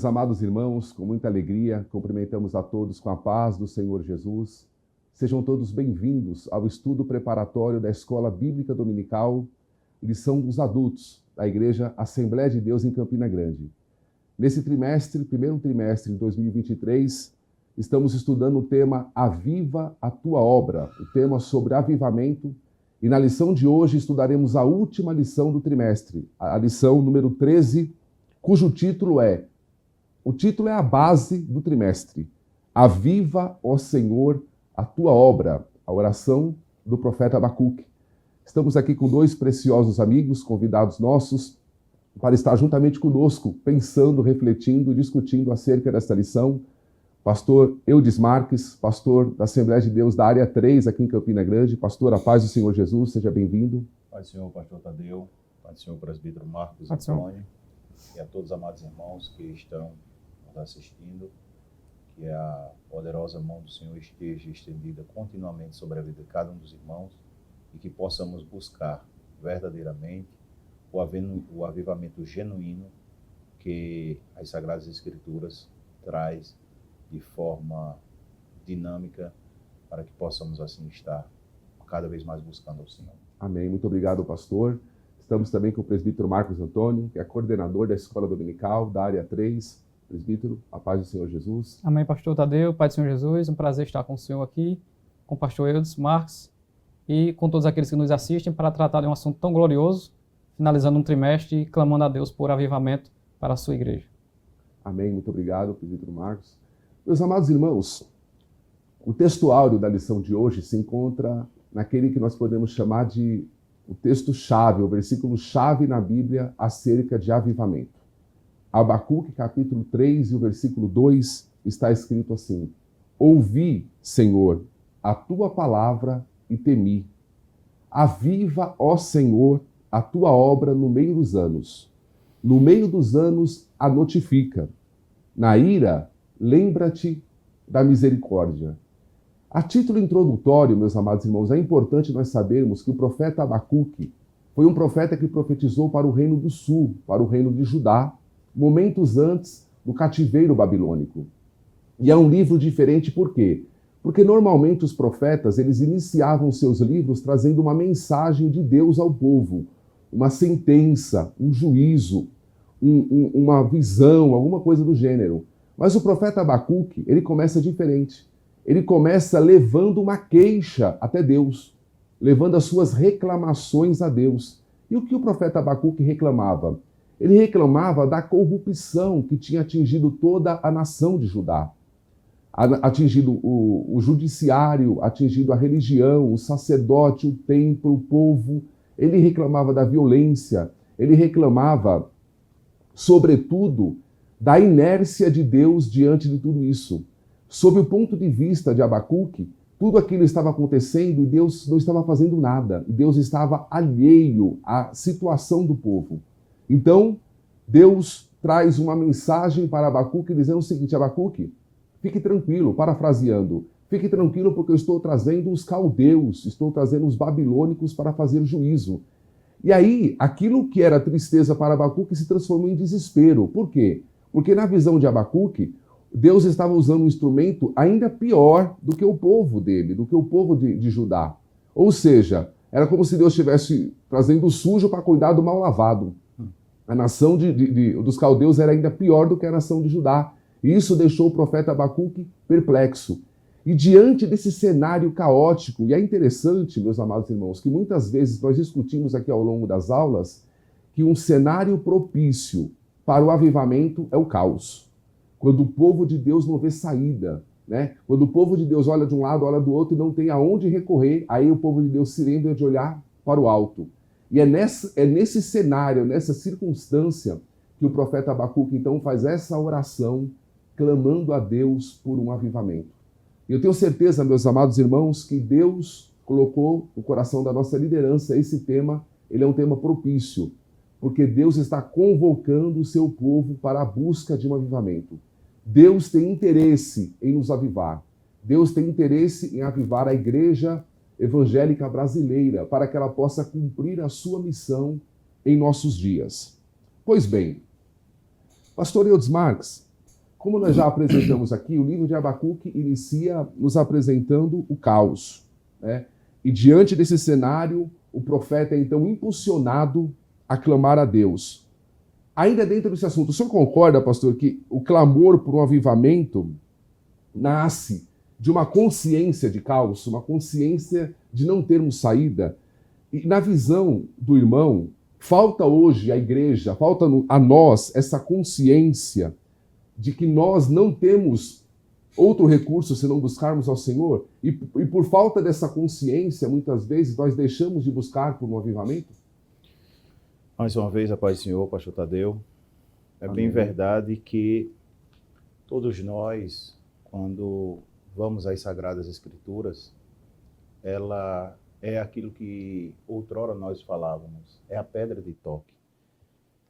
Meus amados irmãos, com muita alegria, cumprimentamos a todos com a paz do Senhor Jesus. Sejam todos bem-vindos ao estudo preparatório da Escola Bíblica Dominical, lição dos adultos, da Igreja Assembleia de Deus em Campina Grande. Nesse trimestre, primeiro trimestre de 2023, estamos estudando o tema Aviva a Tua Obra, o tema sobre avivamento. E na lição de hoje estudaremos a última lição do trimestre, a lição número 13, cujo título é a base do trimestre. Aviva, ó Senhor, a tua obra, a oração do profeta Abacuque. Estamos aqui com dois preciosos amigos, convidados nossos, para estar juntamente conosco, pensando, refletindo, discutindo acerca desta lição. Pastor Eudes Marques, pastor da Assembleia de Deus da área 3 aqui em Campina Grande. Pastor, a paz do Senhor Jesus, seja bem-vindo. Paz do Senhor, pastor Tadeu, paz do Senhor, presbítero Marcos Antônio, e a todos os amados irmãos que estão nos assistindo, que a poderosa mão do Senhor esteja estendida continuamente sobre a vida de cada um dos irmãos e que possamos buscar verdadeiramente o avivamento genuíno que as Sagradas Escrituras traz de forma dinâmica para que possamos assim estar cada vez mais buscando ao Senhor. Amém. Muito obrigado, pastor. Estamos também com o presbítero Marcos Antônio, que é coordenador da Escola Dominical da área 3. Presbítero, a paz do Senhor Jesus. Amém, pastor Tadeu, Pai do Senhor Jesus. Um prazer estar com o senhor aqui, com o pastor Eudes Marques e com todos aqueles que nos assistem para tratar de um assunto tão glorioso, finalizando um trimestre e clamando a Deus por avivamento para a sua igreja. Amém. Muito obrigado, presbítero Marcos. Meus amados irmãos, o texto áureo da lição de hoje se encontra naquele que nós podemos chamar de o texto-chave, o versículo-chave na Bíblia acerca de avivamento. Abacuque, capítulo 3 e o versículo 2, está escrito assim: Ouvi, Senhor, a tua palavra e temi. Aviva, ó Senhor, a tua obra no meio dos anos. No meio dos anos a notifica. Na ira, lembra-te da misericórdia. A título introdutório, meus amados irmãos, é importante nós sabermos que o profeta Abacuque foi um profeta que profetizou para o reino do sul, para o reino de Judá, momentos antes do cativeiro babilônico. E é um livro diferente por quê? Porque normalmente os profetas, eles iniciavam seus livros trazendo uma mensagem de Deus ao povo, uma sentença, um juízo, uma visão, alguma coisa do gênero. Mas o profeta Abacuque, ele começa diferente. Ele começa levando uma queixa até Deus, levando as suas reclamações a Deus. E o que o profeta Abacuque reclamava? Ele reclamava da corrupção que tinha atingido toda a nação de Judá, atingido o judiciário, atingido a religião, o sacerdote, o templo, o povo. Ele reclamava da violência, ele reclamava, sobretudo, da inércia de Deus diante de tudo isso. Sob o ponto de vista de Abacuque, tudo aquilo estava acontecendo e Deus não estava fazendo nada. Deus estava alheio à situação do povo. Então, Deus traz uma mensagem para Abacuque dizendo o seguinte: Abacuque, fique tranquilo, parafraseando, fique tranquilo porque eu estou trazendo os caldeus, estou trazendo os babilônicos para fazer juízo. E aí, aquilo que era tristeza para Abacuque se transformou em desespero. Por quê? Porque na visão de Abacuque, Deus estava usando um instrumento ainda pior do que o povo dele, do que o povo de Judá. Ou seja, era como se Deus estivesse trazendo o sujo para cuidar do mal lavado. A nação dos caldeus era ainda pior do que a nação de Judá. E isso deixou o profeta Abacuque perplexo. E diante desse cenário caótico, e é interessante, meus amados irmãos, que muitas vezes nós discutimos aqui ao longo das aulas que um cenário propício para o avivamento é o caos. Quando o povo de Deus não vê saída, né? Quando o povo de Deus olha de um lado, olha do outro e não tem aonde recorrer, aí o povo de Deus se lembra de olhar para o alto. E é nesse cenário, nessa circunstância, que o profeta Abacuque então faz essa oração, clamando a Deus por um avivamento. E eu tenho certeza, meus amados irmãos, que Deus colocou no coração da nossa liderança esse tema, ele é um tema propício, porque Deus está convocando o seu povo para a busca de um avivamento. Deus tem interesse em nos avivar. Deus tem interesse em avivar a igreja evangélica brasileira para que ela possa cumprir a sua missão em nossos dias. Pois bem, pastor Eudes Marques, como nós já apresentamos aqui, o livro de Abacuque inicia nos apresentando o caos, né? E diante desse cenário, o profeta é então impulsionado a clamar a Deus. Ainda dentro desse assunto, o senhor concorda, pastor, que o clamor por um avivamento nasce de uma consciência de caos, uma consciência de não termos saída? E na visão do irmão, falta hoje à igreja, falta a nós essa consciência de que nós não temos outro recurso se não buscarmos ao Senhor? E por falta dessa consciência, muitas vezes, nós deixamos de buscar por um avivamento? Mais uma vez, a paz do Senhor, pastor Tadeu. É Amém. bem verdade que todos nós, quando vamos às Sagradas Escrituras, ela é aquilo que outrora nós falávamos, é a pedra de toque.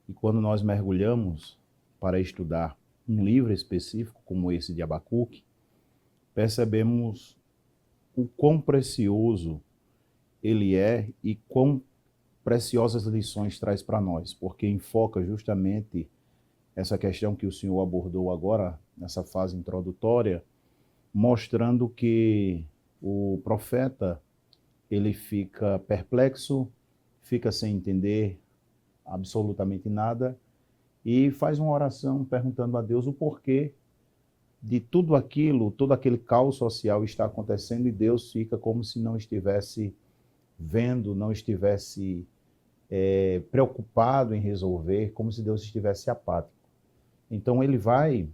E quando nós mergulhamos para estudar um livro específico como esse de Abacuque, percebemos o quão precioso ele é e quão preciosas lições traz para nós, porque enfoca justamente essa questão que o senhor abordou agora, nessa fase introdutória, mostrando que o profeta, ele fica perplexo, fica sem entender absolutamente nada e faz uma oração perguntando a Deus o porquê de tudo aquilo, todo aquele caos social está acontecendo, e Deus fica como se não estivesse vendo, não estivesse preocupado em resolver, como se Deus estivesse apático. Então ele vai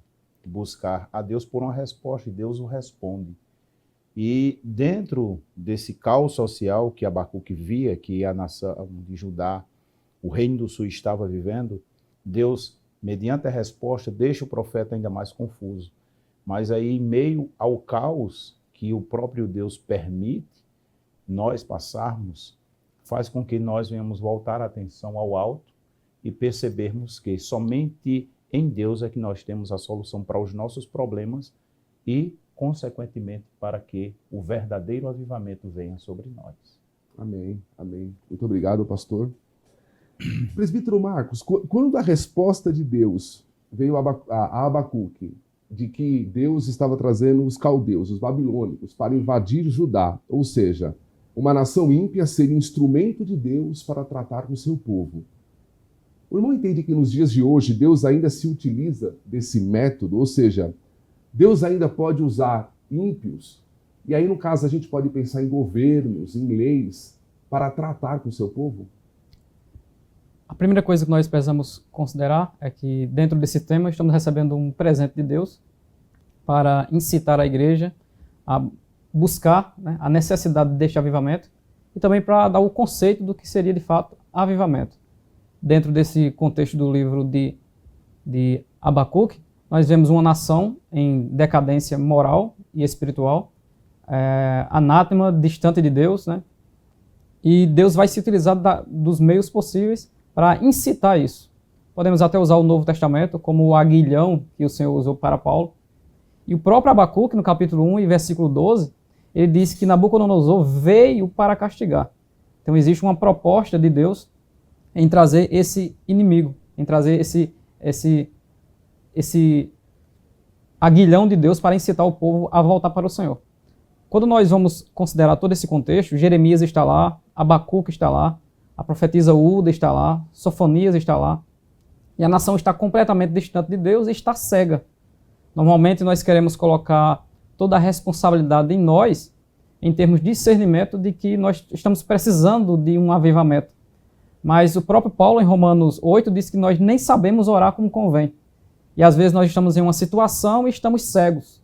buscar a Deus por uma resposta, e Deus o responde. E dentro desse caos social que Abacuque via, que a nação de Judá, o reino do sul, estava vivendo, Deus, mediante a resposta, deixa o profeta ainda mais confuso. Mas aí, em meio ao caos que o próprio Deus permite nós passarmos, faz com que nós venhamos voltar a atenção ao alto e percebermos que somente em Deus é que nós temos a solução para os nossos problemas e, consequentemente, para que o verdadeiro avivamento venha sobre nós. Amém, amém. Muito obrigado, pastor. Presbítero Marcos, quando a resposta de Deus veio a Abacuque, de que Deus estava trazendo os caldeus, os babilônicos, para invadir Judá, ou seja, uma nação ímpia ser instrumento de Deus para tratar com o seu povo. O irmão entende que nos dias de hoje Deus ainda se utiliza desse método, ou seja, Deus ainda pode usar ímpios, e aí no caso a gente pode pensar em governos, em leis, para tratar com o seu povo? A primeira coisa que nós precisamos considerar é que dentro desse tema estamos recebendo um presente de Deus para incitar a igreja a buscar, né, a necessidade deste avivamento, e também para dar o conceito do que seria de fato avivamento. Dentro desse contexto do livro de Abacuque, nós vemos uma nação em decadência moral e espiritual, anátema, distante de Deus, né? E Deus vai se utilizar dos meios possíveis para incitar isso. Podemos até usar o Novo Testamento como o aguilhão que o Senhor usou para Paulo. E o próprio Abacuque, no capítulo 1 e versículo 12, ele diz que Nabucodonosor veio para castigar. Então existe uma proposta de Deus em trazer esse inimigo, em trazer esse aguilhão de Deus para incitar o povo a voltar para o Senhor. Quando nós vamos considerar todo esse contexto, Jeremias está lá, Abacuque está lá, a profetisa Uda está lá, Sofonias está lá, e a nação está completamente distante de Deus e está cega. Normalmente nós queremos colocar toda a responsabilidade em nós, em termos de discernimento de que nós estamos precisando de um avivamento. Mas o próprio Paulo, em Romanos 8, diz que nós nem sabemos orar como convém. E às vezes nós estamos em uma situação e estamos cegos.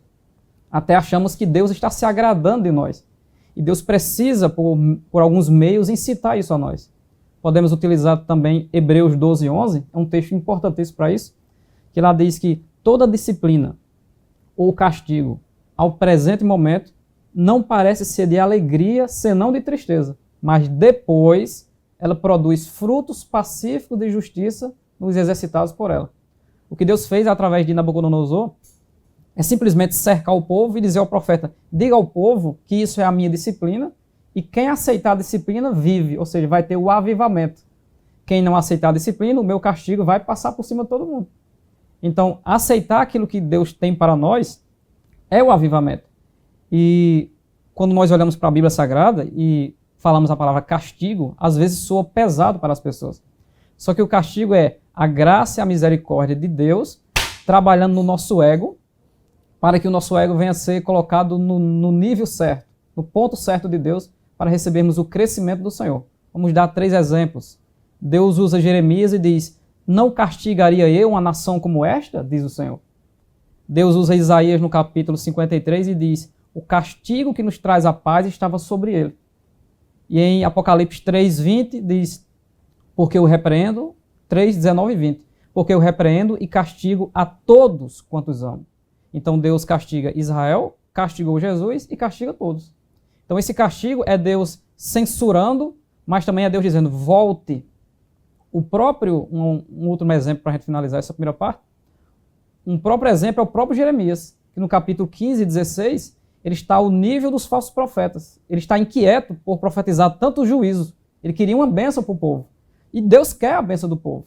Até achamos que Deus está se agradando de nós. E Deus precisa, por alguns meios, incitar isso a nós. Podemos utilizar também Hebreus 12, 11, é um texto importantíssimo para isso, que lá diz que toda disciplina ou castigo ao presente momento não parece ser de alegria, senão de tristeza, mas depois ela produz frutos pacíficos de justiça nos exercitados por ela. O que Deus fez através de Nabucodonosor é simplesmente cercar o povo e dizer ao profeta: diga ao povo que isso é a minha disciplina, e quem aceitar a disciplina vive, ou seja, vai ter o avivamento. Quem não aceitar a disciplina, o meu castigo vai passar por cima de todo mundo. Então, aceitar aquilo que Deus tem para nós é o avivamento. E quando nós olhamos para a Bíblia Sagrada e falamos a palavra castigo, às vezes soa pesado para as pessoas. Só que o castigo é a graça e a misericórdia de Deus trabalhando no nosso ego, para que o nosso ego venha a ser colocado no nível certo, no ponto certo de Deus, para recebermos o crescimento do Senhor. Vamos dar 3 exemplos. Deus usa Jeremias e diz: não castigaria eu uma nação como esta? Diz o Senhor. Deus usa Isaías no capítulo 53 e diz: o castigo que nos traz a paz estava sobre ele. E em Apocalipse 3:20 diz: porque eu repreendo, 3:19 e 20, porque eu repreendo e castigo a todos quantos amo. Então Deus castiga Israel, castigou Jesus e castiga todos. Então esse castigo é Deus censurando, mas também é Deus dizendo: volte. O próprio, um outro exemplo para a gente finalizar essa primeira parte, um próprio exemplo é o próprio Jeremias, que no capítulo 15 e 16, ele está ao nível dos falsos profetas. Ele está inquieto por profetizar tantos juízos. Ele queria uma bênção para o povo. E Deus quer a bênção do povo.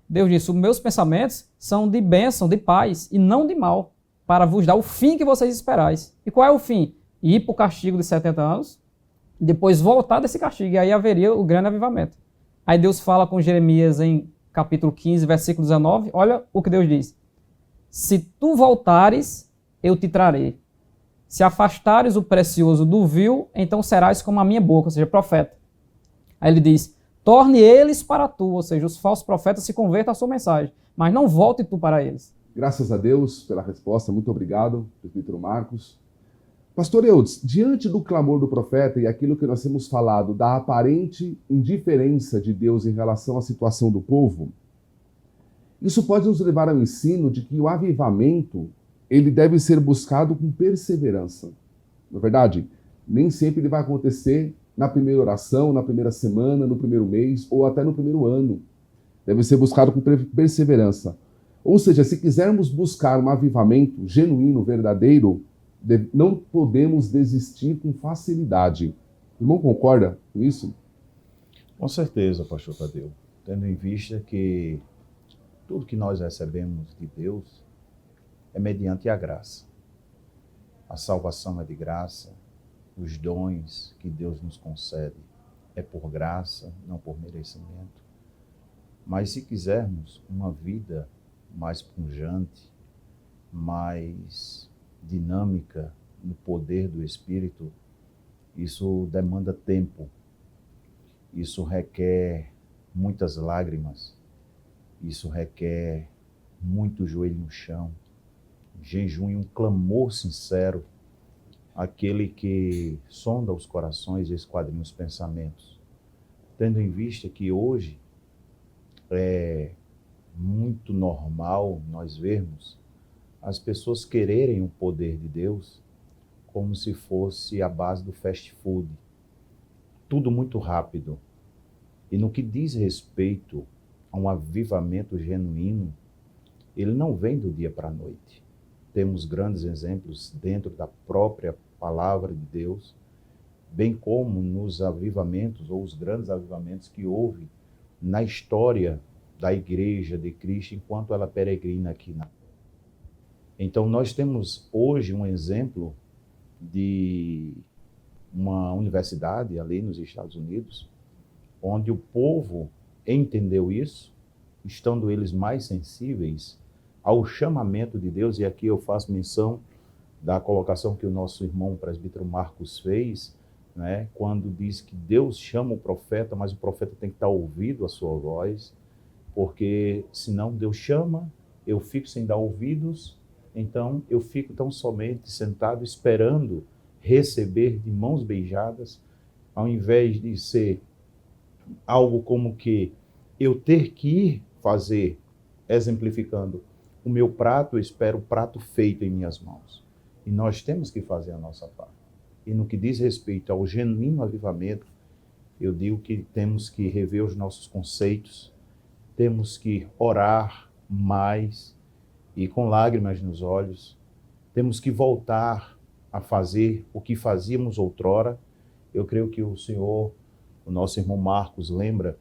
Deus disse: os meus pensamentos são de bênção, de paz, e não de mal, para vos dar o fim que vocês esperais. E qual é o fim? Ir para o castigo de 70 anos, depois voltar desse castigo, e aí haveria o grande avivamento. Aí Deus fala com Jeremias em capítulo 15, versículo 19, olha o que Deus diz: se tu voltares, eu te trarei. Se afastares o precioso do vil, então serás como a minha boca, ou seja, profeta. Aí ele diz: torne eles para tu, ou seja, os falsos profetas se convertam à sua mensagem, mas não volte tu para eles. Graças a Deus pela resposta, muito obrigado, presbítero Marcos. Pastor Eudes, diante do clamor do profeta e aquilo que nós temos falado da aparente indiferença de Deus em relação à situação do povo, isso pode nos levar ao ensino de que o avivamento ele deve ser buscado com perseverança. Na verdade, nem sempre ele vai acontecer na primeira oração, na primeira semana, no primeiro mês ou até no primeiro ano. Deve ser buscado com perseverança. Ou seja, se quisermos buscar um avivamento genuíno, verdadeiro, não podemos desistir com facilidade. O irmão concorda com isso? Com certeza, pastor Tadeu. Tendo em vista que tudo que nós recebemos de Deus é mediante a graça. A salvação é de graça, os dons que Deus nos concede é por graça, não por merecimento. Mas se quisermos uma vida mais pujante, mais dinâmica no poder do Espírito, isso demanda tempo, isso requer muitas lágrimas, isso requer muito joelho no chão, jejum e um clamor sincero, aquele que sonda os corações e esquadrinha os pensamentos. Tendo em vista que hoje é muito normal nós vermos as pessoas quererem o poder de Deus como se fosse a base do fast food. Tudo muito rápido. E no que diz respeito a um avivamento genuíno, ele não vem do dia para a noite. Temos grandes exemplos dentro da própria palavra de Deus, bem como nos avivamentos ou os grandes avivamentos que houve na história da Igreja de Cristo enquanto ela peregrina aqui na Terra. Então nós temos hoje um exemplo de uma universidade ali nos Estados Unidos, onde o povo entendeu isso, estando eles mais sensíveis ao chamamento de Deus, e aqui eu faço menção da colocação que o nosso irmão presbítero Marcos fez, né, quando diz que Deus chama o profeta, mas o profeta tem que estar ouvido a sua voz, porque senão Deus chama, eu fico sem dar ouvidos, então eu fico tão somente sentado esperando receber de mãos beijadas, ao invés de ser algo como que eu ter que ir fazer, exemplificando, o meu prato, eu espero o prato feito em minhas mãos. E nós temos que fazer a nossa parte. E no que diz respeito ao genuíno avivamento, eu digo que temos que rever os nossos conceitos, temos que orar mais e com lágrimas nos olhos, temos que voltar a fazer o que fazíamos outrora. Eu creio que o Senhor, o nosso irmão Marcos, lembra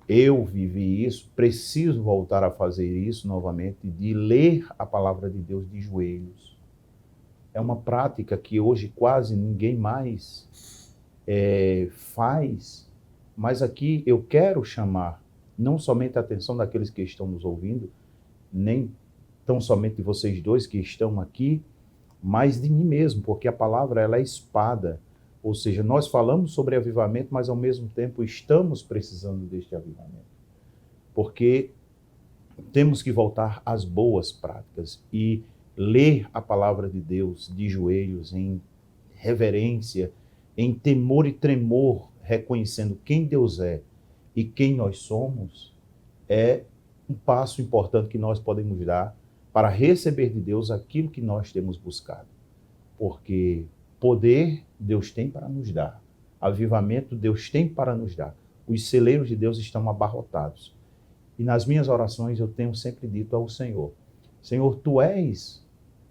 eu vivi isso, preciso voltar a fazer isso novamente, de ler a palavra de Deus de joelhos. É uma prática que hoje quase ninguém mais faz, mas aqui eu quero chamar não somente a atenção daqueles que estão nos ouvindo, nem tão somente de vocês dois que estão aqui, mas de mim mesmo, porque a palavra ela é espada. Ou seja, nós falamos sobre avivamento, mas ao mesmo tempo estamos precisando deste avivamento. Porque temos que voltar às boas práticas e ler a palavra de Deus de joelhos, em reverência, em temor e tremor, reconhecendo quem Deus é e quem nós somos, é um passo importante que nós podemos dar para receber de Deus aquilo que nós temos buscado. Porque poder Deus tem para nos dar. Avivamento Deus tem para nos dar. Os celeiros de Deus estão abarrotados. E nas minhas orações eu tenho sempre dito ao Senhor, Senhor, Tu és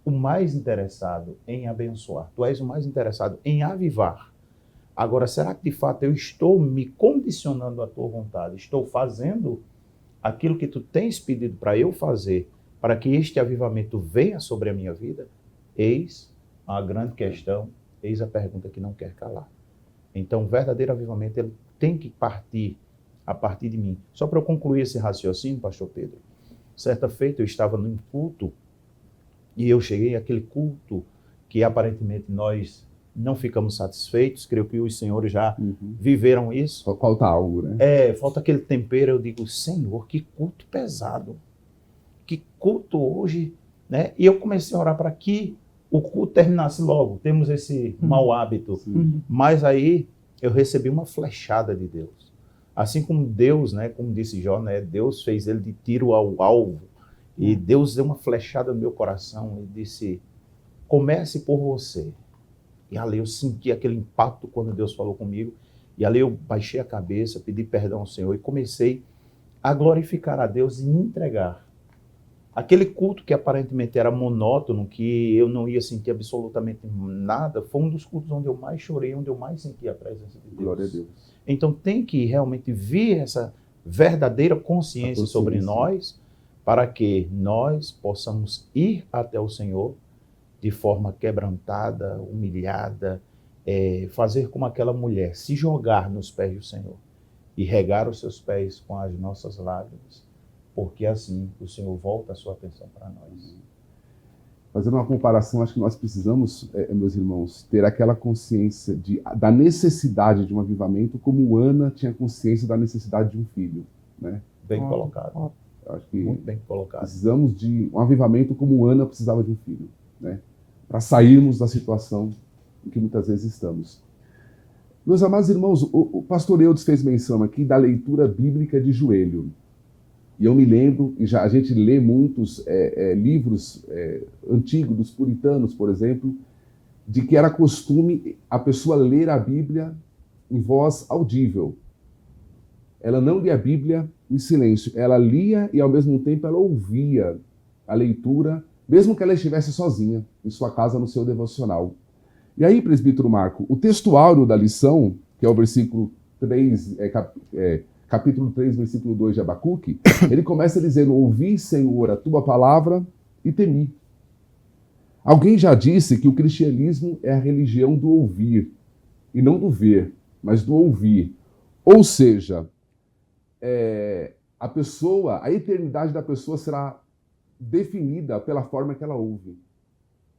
o mais interessado em abençoar. Tu és o mais interessado em avivar. Agora, será que de fato eu estou me condicionando à Tua vontade? Estou fazendo aquilo que Tu tens pedido para eu fazer, para que este avivamento venha sobre a minha vida? Eis a grande questão, eis a pergunta que não quer calar. Então, o verdadeiro avivamento ele tem que partir a partir de mim. Só para eu concluir esse raciocínio, pastor Pedro, certa feita eu estava num culto e eu cheguei àquele culto que aparentemente nós não ficamos satisfeitos, creio que os senhores já viveram isso. Falta algo, né? Falta aquele tempero. Eu digo, Senhor, que culto pesado, que culto hoje, né? E eu comecei a orar para que o culto terminasse logo. Temos esse mau hábito. Mas aí eu recebi uma flechada de Deus. Assim como Deus, né, como disse Jó, né, Deus fez ele de tiro ao alvo. E Deus deu uma flechada no meu coração e disse, comece por você. E ali eu senti aquele impacto quando Deus falou comigo. E ali eu baixei a cabeça, pedi perdão ao Senhor e comecei a glorificar a Deus e me entregar. Aquele culto que aparentemente era monótono, que eu não ia sentir absolutamente nada, foi um dos cultos onde eu mais chorei, onde eu mais senti a presença de Deus. Glória a Deus. Então tem que realmente vir essa verdadeira consciência sobre nós, para que nós possamos ir até o Senhor de forma quebrantada, humilhada, fazer como aquela mulher, se jogar nos pés do Senhor e regar os seus pés com as nossas lágrimas, porque assim o Senhor volta a sua atenção para nós. Fazendo uma comparação, acho que nós precisamos, meus irmãos, ter aquela consciência da necessidade de um avivamento, como Ana tinha consciência da necessidade de um filho, né? Bem colocado. Acho que muito bem colocado. Precisamos de um avivamento como Ana precisava de um filho, né? Para sairmos da situação em que muitas vezes estamos. Meus amados irmãos, o pastor Eudes fez menção aqui da leitura bíblica de joelho. E eu me lembro, e a gente lê muitos livros antigos dos puritanos, por exemplo, de que era costume a pessoa ler a Bíblia em voz audível. Ela não lia a Bíblia em silêncio, ela lia e ao mesmo tempo ela ouvia a leitura, mesmo que ela estivesse sozinha, em sua casa, no seu devocional. E aí, presbítero Marco, o textuário da lição, que é o versículo 3, capítulo 3, versículo 2 de Abacuque, ele começa dizendo, ouvi, Senhor, a tua palavra e temi. Alguém já disse que o cristianismo é a religião do ouvir, e não do ver, mas do ouvir. Ou seja, a eternidade da pessoa será definida pela forma que ela ouve.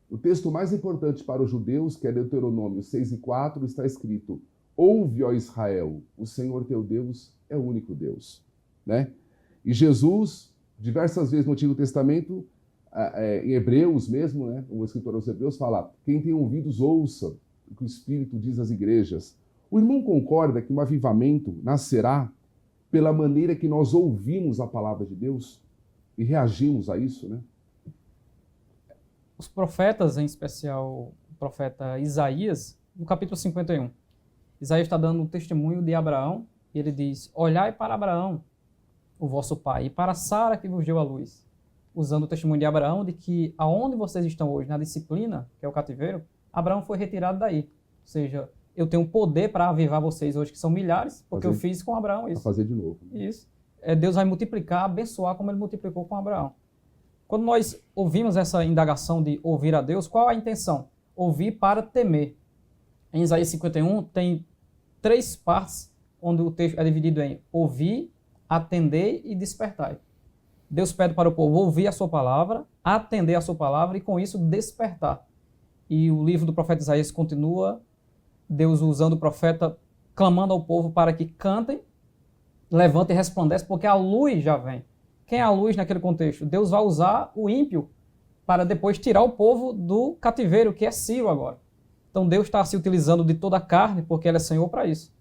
O texto mais importante para os judeus, que é Deuteronômio 6:4, está escrito, ouve, ó Israel, o Senhor teu Deus é o único Deus, né? E Jesus, diversas vezes no Antigo Testamento, em Hebreus mesmo, né? O escritor aos Hebreus fala, quem tem ouvidos ouça o que o Espírito diz às igrejas. O irmão concorda que um avivamento nascerá pela maneira que nós ouvimos a palavra de Deus e reagimos a isso, né? Os profetas, em especial o profeta Isaías, no capítulo 51, Isaías está dando um testemunho de Abraão, e ele diz, olhai para Abraão, o vosso pai, e para Sara que vos deu a luz, usando o testemunho de Abraão de que aonde vocês estão hoje, na disciplina, que é o cativeiro, Abraão foi retirado daí. Ou seja, eu tenho poder para avivar vocês hoje, que são milhares, porque eu fiz com Abraão isso. Para fazer de novo. Isso. Deus vai multiplicar, abençoar como ele multiplicou com Abraão. Quando nós ouvimos essa indagação de ouvir a Deus, qual a intenção? Ouvir para temer. Em Isaías 51 tem 3 partes onde o texto é dividido em ouvir, atender e despertar. Deus pede para o povo ouvir a sua palavra, atender a sua palavra e com isso despertar. E o livro do profeta Isaías continua, Deus usando o profeta, clamando ao povo para que cantem, levantem e resplandecem, porque a luz já vem. Quem é a luz naquele contexto? Deus vai usar o ímpio para depois tirar o povo do cativeiro, que é Ciro agora. Então Deus está se utilizando de toda a carne, porque Ele é Senhor para isso.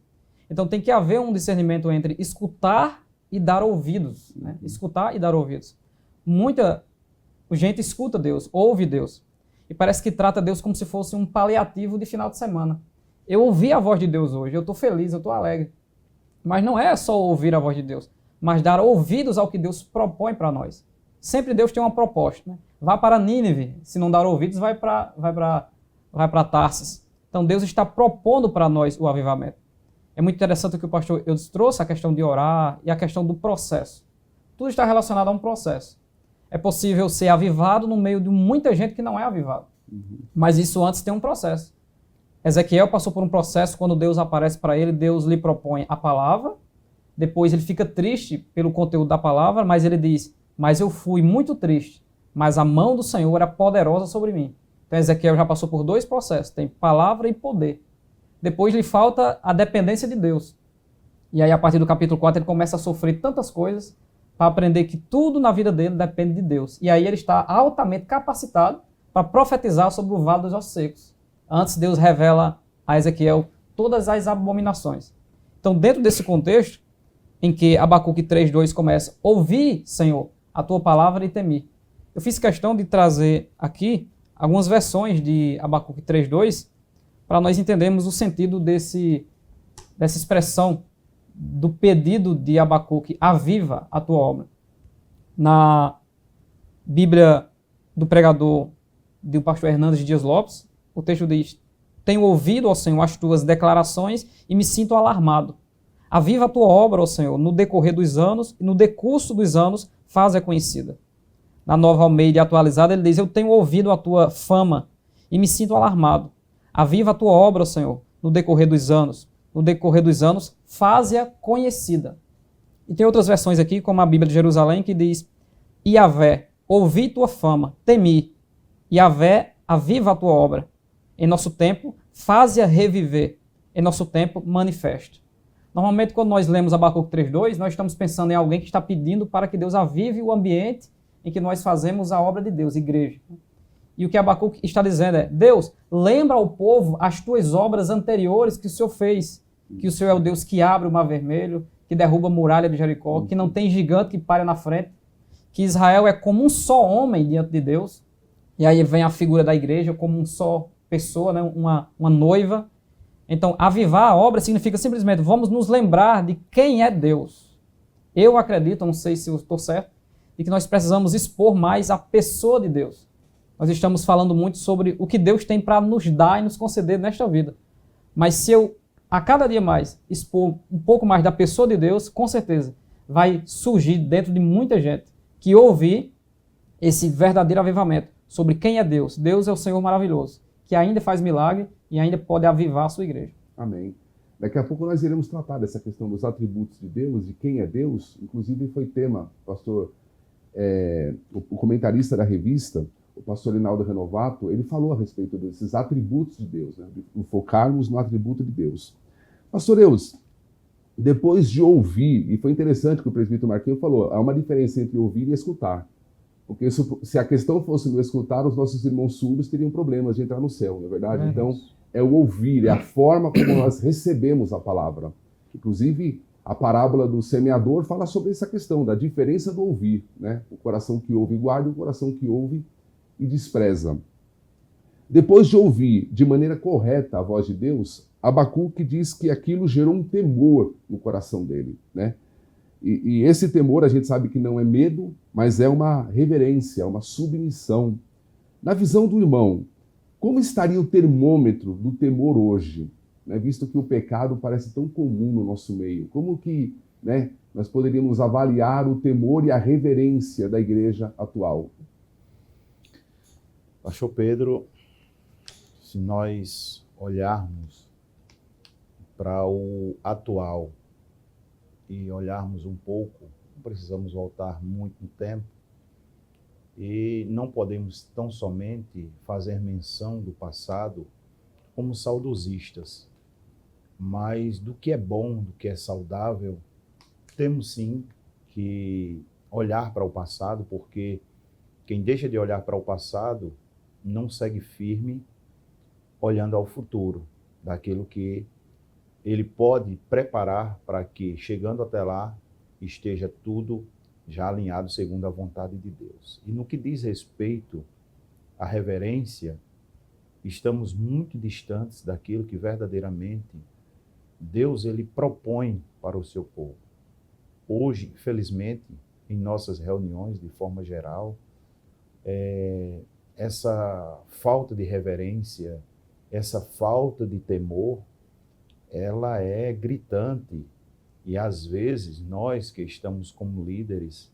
Então tem que haver um discernimento entre escutar e dar ouvidos. Né? Escutar e dar ouvidos. Muita gente escuta Deus, ouve Deus, e parece que trata Deus como se fosse um paliativo de final de semana. Eu ouvi a voz de Deus hoje, eu estou feliz, eu estou alegre. Mas não é só ouvir a voz de Deus, mas dar ouvidos ao que Deus propõe para nós. Sempre Deus tem uma proposta. Né? Vá para Nínive, se não dar ouvidos, vai para Tarsis. Então Deus está propondo para nós o avivamento. É muito interessante o que o pastor Eudes trouxe, a questão de orar e a questão do processo. Tudo está relacionado a um processo. É possível ser avivado no meio de muita gente que não é avivado. Mas isso antes tem um processo. Ezequiel passou por um processo quando Deus aparece para ele, Deus lhe propõe a palavra, depois ele fica triste pelo conteúdo da palavra, mas ele diz, mas eu fui muito triste, mas a mão do Senhor era poderosa sobre mim. Então Ezequiel já passou por 2 processos, tem palavra e poder. Depois lhe falta a dependência de Deus. E aí a partir do capítulo 4 ele começa a sofrer tantas coisas para aprender que tudo na vida dele depende de Deus. E aí ele está altamente capacitado para profetizar sobre o vale dos ossos secos. Antes Deus revela a Ezequiel todas as abominações. Então dentro desse contexto, em que Abacuque 3:2 começa, ouvi, Senhor, a tua palavra e temi. Eu fiz questão de trazer aqui algumas versões de Abacuque 3:2 para nós entendermos o sentido dessa expressão do pedido de Abacuque, aviva a tua obra. Na Bíblia do pregador do pastor Hernandes Dias Lopes, o texto diz, tenho ouvido, ó Senhor, as tuas declarações e me sinto alarmado. Aviva a tua obra, ó Senhor, no decorrer dos anos e no decurso dos anos faz-a conhecida. Na Nova Almeida atualizada ele diz, eu tenho ouvido a tua fama e me sinto alarmado. Aviva a tua obra, ó Senhor, no decorrer dos anos. No decorrer dos anos, faze-a conhecida. E tem outras versões aqui, como a Bíblia de Jerusalém, que diz, Iavé, ouvi tua fama, temi. Iavé, aviva a tua obra. Em nosso tempo, faze-a reviver. Em nosso tempo, manifeste. Normalmente, quando nós lemos Abacuque 3:2, nós estamos pensando em alguém que está pedindo para que Deus avive o ambiente em que nós fazemos a obra de Deus, igreja. E o que Abacuque está dizendo é, Deus, lembra ao povo as tuas obras anteriores que o Senhor fez, que o Senhor é o Deus que abre o mar vermelho, que derruba a muralha de Jericó, que não tem gigante que pare na frente, que Israel é como um só homem diante de Deus, e aí vem a figura da igreja como um só pessoa, né? uma noiva. Então, avivar a obra significa simplesmente, vamos nos lembrar de quem é Deus. Eu acredito, não sei se eu estou certo, de que nós precisamos expor mais a pessoa de Deus. Nós estamos falando muito sobre o que Deus tem para nos dar e nos conceder nesta vida. Mas se eu, a cada dia mais, expor um pouco mais da pessoa de Deus, com certeza, vai surgir dentro de muita gente que ouvir esse verdadeiro avivamento sobre quem é Deus. Deus é o Senhor maravilhoso, que ainda faz milagre e ainda pode avivar a sua igreja. Amém. Daqui a pouco nós iremos tratar dessa questão dos atributos de Deus, de quem é Deus. Inclusive foi tema, pastor, o comentarista da revista, o pastor Linaldo Renovato, ele falou a respeito desses atributos de Deus, né? De focarmos no atributo de Deus. Pastor Eudes, depois de ouvir, e foi interessante que o presbítero Marquinhos falou, há uma diferença entre ouvir e escutar. Porque se a questão fosse no escutar, os nossos irmãos surdos teriam problemas de entrar no céu, não é verdade? Então, é o ouvir, é a forma como nós recebemos a palavra. Inclusive, a parábola do semeador fala sobre essa questão, da diferença do ouvir, né? O coração que ouve guarda, o coração que ouve e despreza. Depois de ouvir de maneira correta a voz de Deus, Abacuque diz que aquilo gerou um temor no coração dele, né? E esse temor a gente sabe que não é medo, mas é uma reverência, uma submissão. Na visão do irmão, como estaria o termômetro do temor hoje? né, visto que o pecado parece tão comum no nosso meio? Como que, né, nós poderíamos avaliar o temor e a reverência da igreja atual? Pastor Pedro, se nós olharmos para o atual e olharmos um pouco, não precisamos voltar muito no tempo, e não podemos tão somente fazer menção do passado como saudosistas, mas do que é bom, do que é saudável, temos sim que olhar para o passado, porque quem deixa de olhar para o passado não segue firme olhando ao futuro, daquilo que ele pode preparar para que, chegando até lá, esteja tudo já alinhado segundo a vontade de Deus. E no que diz respeito à reverência, estamos muito distantes daquilo que verdadeiramente Deus ele propõe para o seu povo. Hoje, infelizmente, em nossas reuniões, de forma geral, essa falta de reverência, essa falta de temor, ela é gritante. E às vezes nós que estamos como líderes,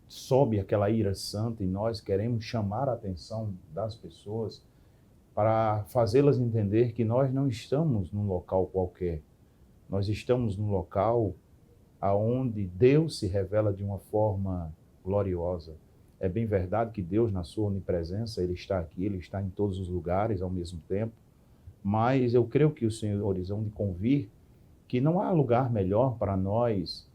sobe aquela ira santa e nós queremos chamar a atenção das pessoas para fazê-las entender que nós não estamos num local qualquer. Nós estamos num local aonde Deus se revela de uma forma gloriosa. É bem verdade que Deus, na sua onipresença, Ele está aqui, Ele está em todos os lugares ao mesmo tempo, mas eu creio que os senhores vão de convir que não há lugar melhor para nós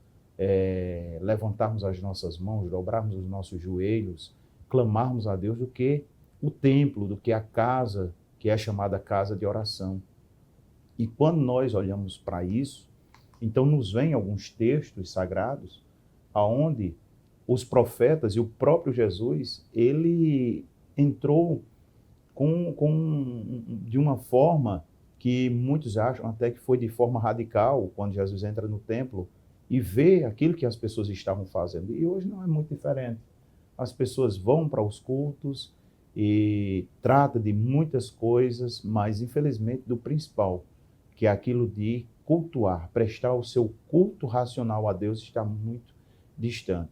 levantarmos as nossas mãos, dobrarmos os nossos joelhos, clamarmos a Deus do que o templo, do que a casa, que é chamada casa de oração. E quando nós olhamos para isso, então nos vem alguns textos sagrados aonde os profetas e o próprio Jesus, ele entrou de uma forma que muitos acham até que foi de forma radical, quando Jesus entra no templo e vê aquilo que as pessoas estavam fazendo. E hoje não é muito diferente. As pessoas vão para os cultos e tratam de muitas coisas, mas infelizmente do principal, que é aquilo de cultuar, prestar o seu culto racional a Deus, está muito distante.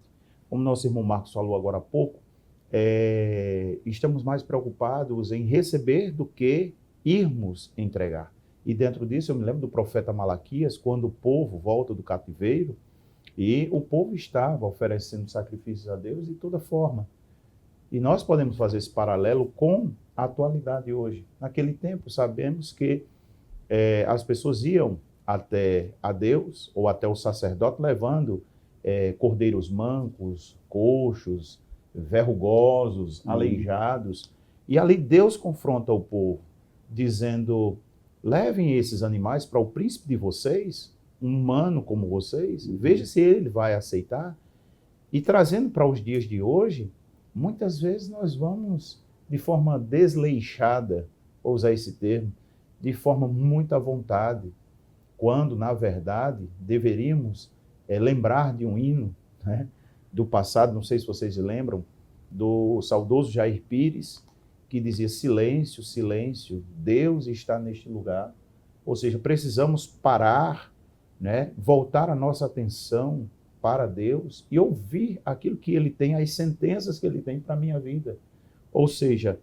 Como nosso irmão Marcos falou agora há pouco, estamos mais preocupados em receber do que irmos entregar. E dentro disso eu me lembro do profeta Malaquias, quando o povo volta do cativeiro e o povo estava oferecendo sacrifícios a Deus de toda forma. E nós podemos fazer esse paralelo com a atualidade hoje. Naquele tempo sabemos que as pessoas iam até a Deus ou até o sacerdote levando cordeiros mancos, coxos, verrugosos, aleijados. E ali Deus confronta o povo, dizendo: levem esses animais para o príncipe de vocês, um humano como vocês, veja se ele vai aceitar. E trazendo para os dias de hoje, muitas vezes nós vamos de forma desleixada, vou usar esse termo, de forma muito à vontade, quando, na verdade, deveríamos lembrar de um hino, né, do passado, não sei se vocês lembram, do saudoso Jair Pires, que dizia: silêncio, silêncio, Deus está neste lugar. Ou seja, precisamos parar, né, voltar a nossa atenção para Deus e ouvir aquilo que Ele tem, as sentenças que Ele tem para a minha vida. Ou seja,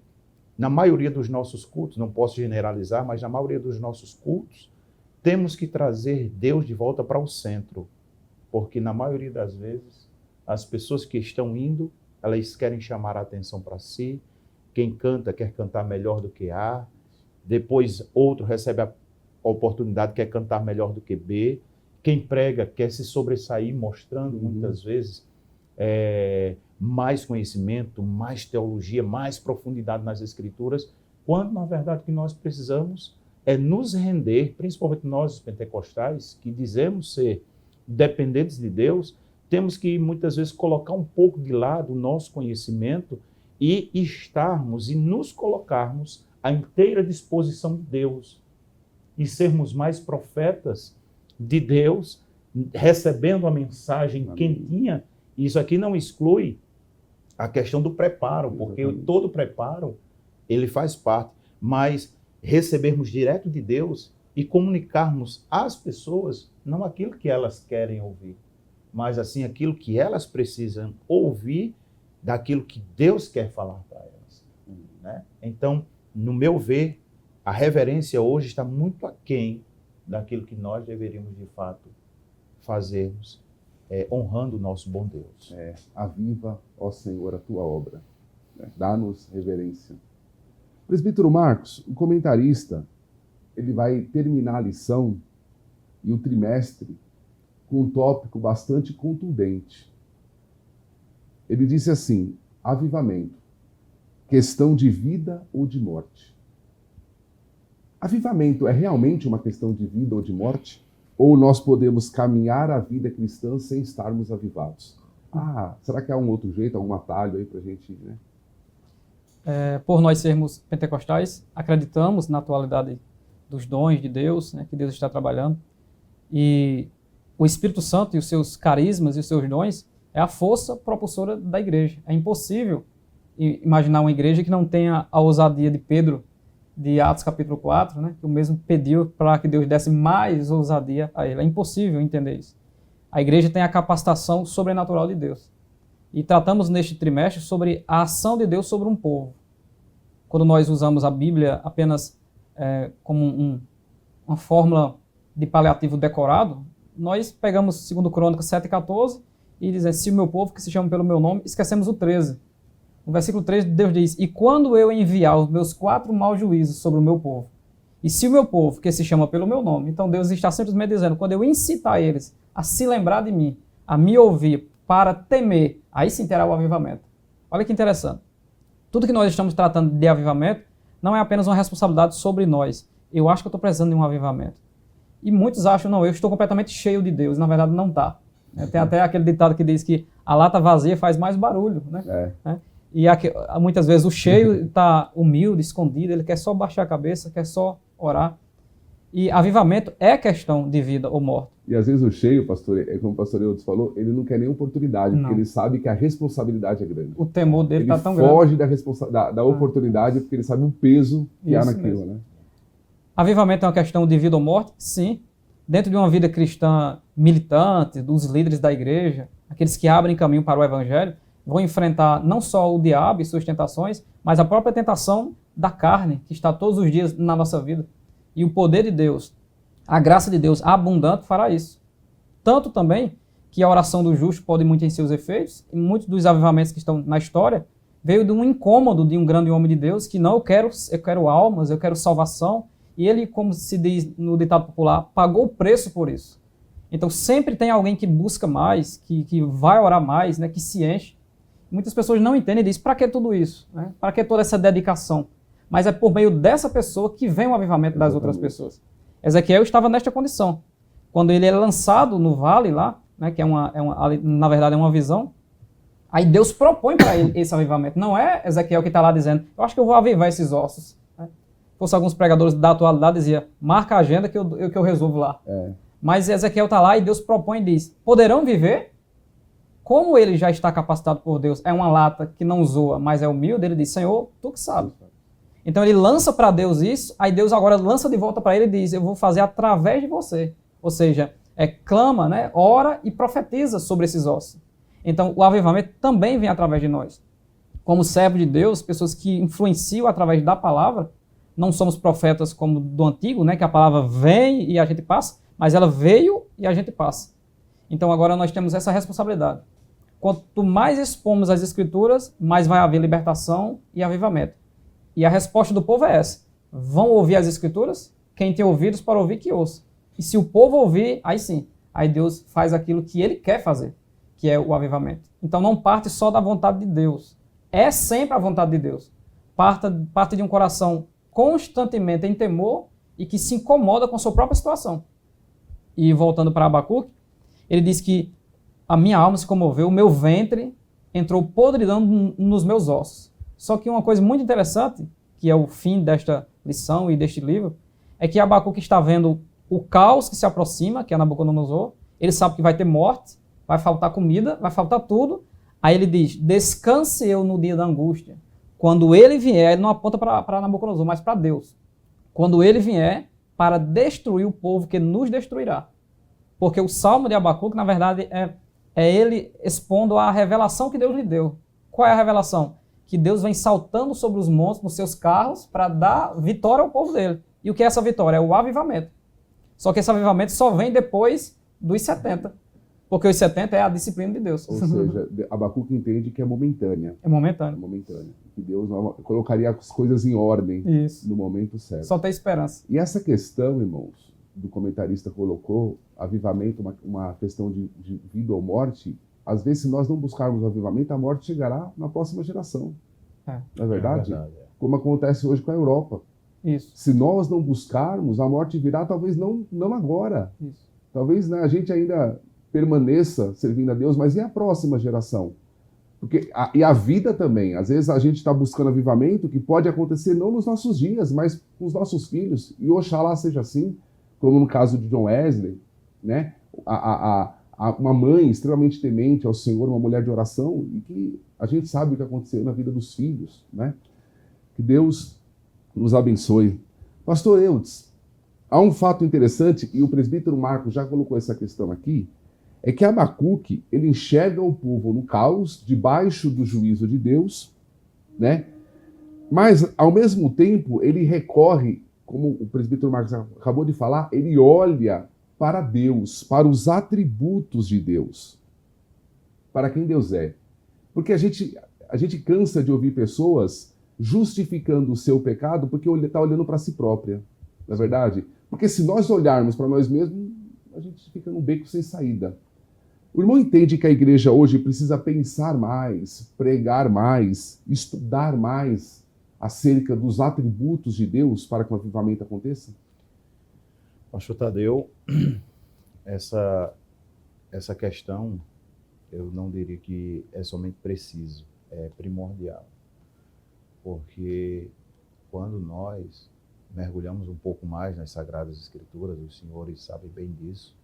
na maioria dos nossos cultos, não posso generalizar, mas na maioria dos nossos cultos, temos que trazer Deus de volta para o centro, porque na maioria das vezes, as pessoas que estão indo, elas querem chamar a atenção para si. Quem canta quer cantar melhor do que A, depois outro recebe a oportunidade, quer cantar melhor do que B. Quem prega quer se sobressair, mostrando muitas vezes mais conhecimento, mais teologia, mais profundidade nas Escrituras, quando na verdade o que nós precisamos é nos render, principalmente nós os pentecostais, que dizemos ser dependentes de Deus, temos que muitas vezes colocar um pouco de lado o nosso conhecimento e estarmos e nos colocarmos à inteira disposição de Deus e sermos mais profetas de Deus, recebendo a mensagem quentinha. Isso aqui não exclui a questão do preparo, porque todo preparo ele faz parte, mas recebermos direto de Deus e comunicarmos às pessoas não aquilo que elas querem ouvir, mas assim aquilo que elas precisam ouvir daquilo que Deus quer falar para elas, né? Então, no meu ver, a reverência hoje está muito aquém daquilo que nós deveríamos de fato fazermos, honrando o nosso bom Deus. Aviva, ó Senhor, a tua obra. Dá-nos reverência. Presbítero Marcos, o comentarista, ele vai terminar a lição e o trimestre com um tópico bastante contundente. Ele disse assim: avivamento, questão de vida ou de morte. Avivamento é realmente uma questão de vida ou de morte? Ou nós podemos caminhar a vida cristã sem estarmos avivados? Será que há um outro jeito, algum atalho aí para a gente, né? Por nós sermos pentecostais, acreditamos na atualidade dos dons de Deus, né, que Deus está trabalhando. E o Espírito Santo e os seus carismas e os seus dons é a força propulsora da igreja. É impossível imaginar uma igreja que não tenha a ousadia de Pedro, de Atos capítulo 4, né, que o mesmo pediu para que Deus desse mais ousadia a ele. É impossível entender isso. A igreja tem a capacitação sobrenatural de Deus. E tratamos neste trimestre sobre a ação de Deus sobre um povo. Quando nós usamos a Bíblia apenas como uma fórmula de paliativo decorado, nós pegamos 2 Crônicas 7,14 e dizemos: se o meu povo que se chama pelo meu nome, esquecemos o 13. No versículo 13, Deus diz: e quando eu enviar os meus 4 maus juízos sobre o meu povo, e se o meu povo que se chama pelo meu nome, então Deus está simplesmente dizendo, quando eu incitar eles a se lembrar de mim, a me ouvir, para temer, aí sim terá o avivamento. Olha que interessante. Tudo que nós estamos tratando de avivamento não é apenas uma responsabilidade sobre nós. Eu acho que eu estou precisando de um avivamento. E muitos acham, não, eu estou completamente cheio de Deus. Na verdade, não está. Tem até aquele ditado que diz que a lata vazia faz mais barulho, né? E muitas vezes o cheio está humilde, escondido, ele quer só baixar a cabeça, quer só orar. E avivamento é questão de vida ou morte. E às vezes o cheio, pastor, como o pastor Eudes falou, ele não quer nem oportunidade, porque ele sabe que a responsabilidade é grande. O temor dele está tão grande. Ele foge da oportunidade, porque ele sabe o peso que há naquilo, né? Avivamento é uma questão de vida ou morte? Sim. Dentro de uma vida cristã militante, dos líderes da igreja, aqueles que abrem caminho para o evangelho, vão enfrentar não só o diabo e suas tentações, mas a própria tentação da carne, que está todos os dias na nossa vida. E o poder de Deus, a graça de Deus abundante fará isso. Tanto também que a oração do justo pode muito em seus efeitos, e muitos dos avivamentos que estão na história veio de um incômodo de um grande homem de Deus, que não, eu quero almas, eu quero salvação, e ele, como se diz no ditado popular, pagou o preço por isso. Então sempre tem alguém que busca mais, que vai orar mais, né, que se enche. Muitas pessoas não entendem e dizem, para que tudo isso? Né? Para que toda essa dedicação? Mas é por meio dessa pessoa que vem o avivamento das outras pessoas. Ezequiel estava nesta condição. Quando ele é lançado no vale lá, né, que na verdade é uma visão, aí Deus propõe para ele esse avivamento. Não é Ezequiel que está lá dizendo, eu acho que eu vou avivar esses ossos. Né? Fosse alguns pregadores da atualidade dizia, marca a agenda que eu resolvo lá. Mas Ezequiel está lá e Deus propõe e diz, poderão viver? Como ele já está capacitado por Deus, é uma lata que não zoa, mas é humilde, ele diz, Senhor, tu que sabe. Então ele lança para Deus isso, aí Deus agora lança de volta para ele e diz, eu vou fazer através de você. Ou seja, clama, né, ora e profetiza sobre esses ossos. Então o avivamento também vem através de nós. Como servo de Deus, pessoas que influenciam através da palavra, não somos profetas como do antigo, né, que a palavra vem e a gente passa, mas ela veio e a gente passa. Então agora nós temos essa responsabilidade. Quanto mais expomos as Escrituras, mais vai haver libertação e avivamento. E a resposta do povo é essa. Vão ouvir as Escrituras? Quem tem ouvidos para ouvir, que ouça. E se o povo ouvir, aí sim. Aí Deus faz aquilo que ele quer fazer, que é o avivamento. Então não parte só da vontade de Deus. É sempre a vontade de Deus. Parte de um coração constantemente em temor e que se incomoda com a sua própria situação. E voltando para Abacuque, ele diz que a minha alma se comoveu, o meu ventre entrou podridão nos meus ossos. Só que uma coisa muito interessante, que é o fim desta lição e deste livro, é que Abacuque está vendo o caos que se aproxima, que é Nabucodonosor, ele sabe que vai ter morte, vai faltar comida, vai faltar tudo. Aí ele diz, descanse eu no dia da angústia. Quando ele vier, ele não aponta para Nabucodonosor, mas para Deus. quando ele vier para destruir o povo que nos destruirá. Porque o Salmo de Abacuque, na verdade, é ele expondo a revelação que Deus lhe deu. Qual é a revelação? Que Deus vem saltando sobre os montes nos seus carros para dar vitória ao povo dele. E o que é essa vitória? É o avivamento. Só que esse avivamento só vem depois dos 70. Porque os 70 é a disciplina de Deus. Ou seja, Abacuque entende que é momentânea. É momentâneo. É momentânea. Que Deus colocaria as coisas em ordem no momento certo. Só tem esperança. E essa questão, irmãos, do comentarista colocou, avivamento, uma questão de vida ou morte, às vezes, se nós não buscarmos o avivamento, a morte chegará na próxima geração. Não é verdade? Como acontece hoje com a Europa. Isso. Se nós não buscarmos, a morte virá, talvez não agora. Isso. Talvez, né, a gente ainda permaneça servindo a Deus, mas e a próxima geração? Porque e a vida também. Às vezes a gente está buscando avivamento que pode acontecer não nos nossos dias, mas com os nossos filhos. E oxalá seja assim, como no caso de John Wesley, né? Uma mãe extremamente temente ao Senhor, uma mulher de oração, e que a gente sabe o que aconteceu na vida dos filhos, né? Que Deus nos abençoe. Pastor Eudes, há um fato interessante, e o presbítero Marcos já colocou essa questão aqui, é que Abacuque, ele enxerga o povo no caos, debaixo do juízo de Deus, né? Mas, ao mesmo tempo, ele recorre, como o presbítero Marcos acabou de falar, ele olha para Deus, para os atributos de Deus, para quem Deus é. Porque a gente cansa de ouvir pessoas justificando o seu pecado porque está olhando para si própria, não é verdade? Porque se nós olharmos para nós mesmos, a gente fica num beco sem saída. O irmão entende que a igreja hoje precisa pensar mais, pregar mais, estudar mais acerca dos atributos de Deus para que o avivamento aconteça? Pastor Tadeu, essa questão, eu não diria que é somente preciso, é primordial. Porque quando nós mergulhamos um pouco mais nas Sagradas Escrituras, os senhores sabem bem disso,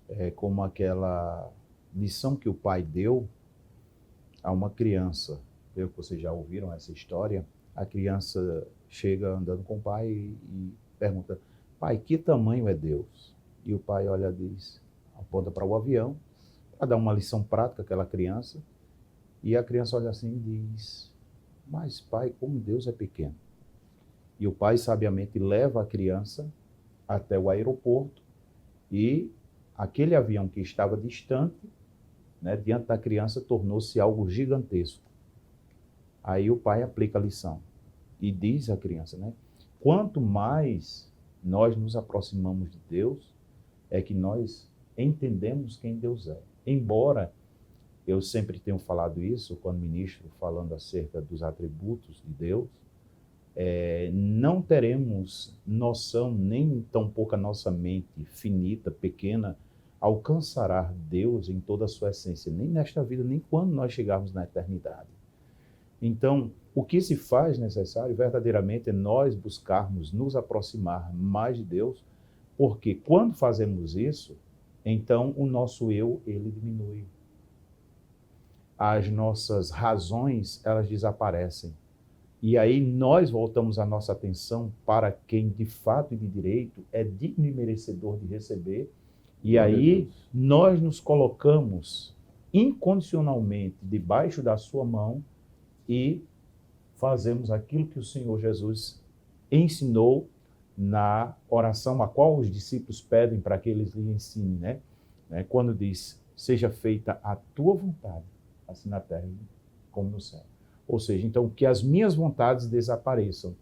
é como aquela lição que o pai deu a uma criança. Eu que vocês já ouviram essa história, a criança chega andando com o pai e pergunta: pai, que tamanho é Deus? E o pai olha e diz, aponta para o avião, para dar uma lição prática àquela criança, e a criança olha assim e diz: mas pai, como Deus é pequeno. E o pai sabiamente leva a criança até o aeroporto e aquele avião que estava distante, né, diante da criança, tornou-se algo gigantesco. Aí o pai aplica a lição e diz à criança, né, quanto mais nós nos aproximamos de Deus, é que nós entendemos quem Deus é. Embora eu sempre tenho falado isso quando ministro, falando acerca dos atributos de Deus, não teremos noção, nem tão pouco a nossa mente finita, pequena, alcançará Deus em toda a sua essência, nem nesta vida, nem quando nós chegarmos na eternidade. Então, o que se faz necessário verdadeiramente é nós buscarmos nos aproximar mais de Deus, porque quando fazemos isso, então o nosso eu, ele diminui. As nossas razões, elas desaparecem. E aí nós voltamos a nossa atenção para quem de fato e de direito é digno e merecedor de receber. E aí nós nos colocamos incondicionalmente debaixo da sua mão e fazemos aquilo que o Senhor Jesus ensinou na oração a qual os discípulos pedem para que eles lhe ensinem, né? Quando diz, seja feita a tua vontade, assim na terra como no céu. Ou seja, então, que as minhas vontades desapareçam